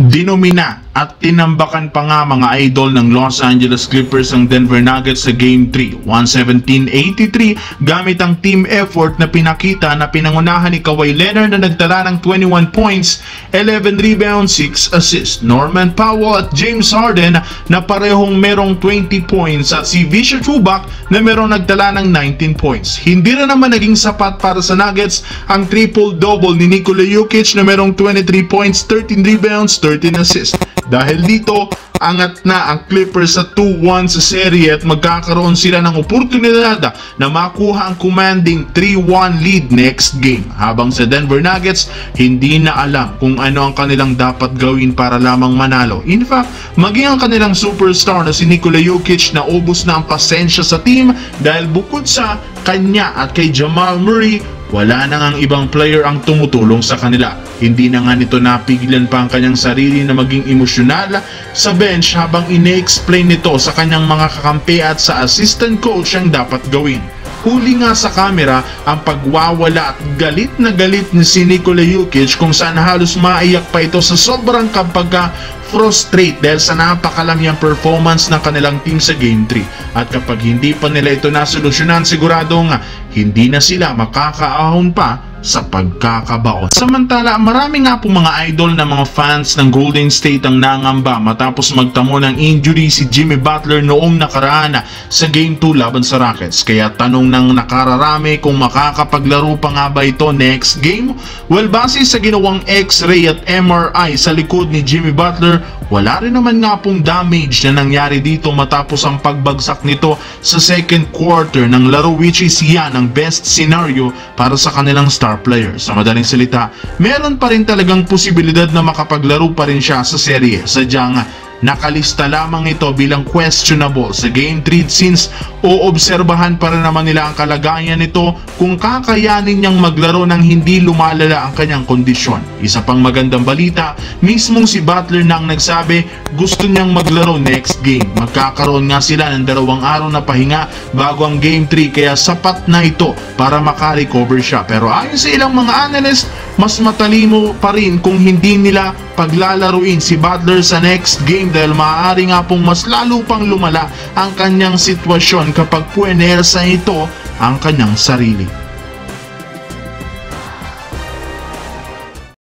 Dinomina at tinambakan pa nga mga idol ng Los Angeles Clippers ang Denver Nuggets sa Game 3, 117-83 gamit ang team effort na pinakita na pinangunahan ni Kawhi Leonard na nagtala ng 21 points, 11 rebounds, 6 assists. Norman Powell at James Harden na parehong merong 20 points at si Visca Zubac na merong nagtala ng 19 points. Hindi na naman naging sapat para sa Nuggets ang triple-double ni Nikola Jokic na merong 23 points, 13 rebounds, 13 assists. Dahil dito, angat na ang Clippers sa 2-1 sa serye at magkakaroon sila ng oportunidad na makuha ang commanding 3-1 lead next game. Habang sa Denver Nuggets, hindi na alam kung ano ang kanilang dapat gawin para lamang manalo. In fact, maging ang kanilang superstar na si Nikola Jokic na ubos na ang pasensya sa team dahil bukod sa kanya at kay Jamal Murray, wala na ngang ibang player ang tumutulong sa kanila. Hindi na nga nito napigilan pa ang kanyang sarili na maging emosyonal sa bench habang ine-explain nito sa kanyang mga kakampi at sa assistant coach ang dapat gawin. Huli nga sa camera ang pagwawala at galit na galit ni si Nikola Jokic kung saan halos maiyak pa ito sa sobrang frustrate dahil sa napakalamyang performance ng kanilang team sa Game 3. At kapag hindi pa nila ito nasolusyonan, siguradong hindi na sila makakaahon pa sa pagkakabaon. Samantala, marami nga po mga idol na mga fans ng Golden State ang nangamba matapos magtamo ng injury si Jimmy Butler noong nakaraan sa Game 2 laban sa Rockets. Kaya tanong ng nakararami kung makakapaglaro pa nga ba ito next game? Well, base sa ginawang X-ray at MRI sa likod ni Jimmy Butler, wala rin naman nga pong damage na nangyari dito matapos ang pagbagsak nito sa second quarter ng laro, which is yan ang best scenario para sa kanilang star player. Sa madaling salita, meron pa rin talagang posibilidad na makapaglaro pa rin siya sa serye. Sadyang nakalista lamang ito bilang questionable sa Game 3 since oobserbahan pa rin naman nila ang kalagayan nito kung kakayanin niyang maglaro ng hindi lumalala ang kanyang kondisyon. Isa pang magandang balita, mismong si Butler na ang nagsabi gusto niyang maglaro next game. Magkakaroon nga sila ng 2 araw na pahinga bago ang Game 3 kaya sapat na ito para makarecover siya. Pero ayon sa ilang mga analyst, mas matalino pa rin kung hindi nila paglalaruin si Butler sa next game dahil maaari nga pong mas lalo pang lumala ang kanyang sitwasyon kapag puwersa ito ang kanyang sarili.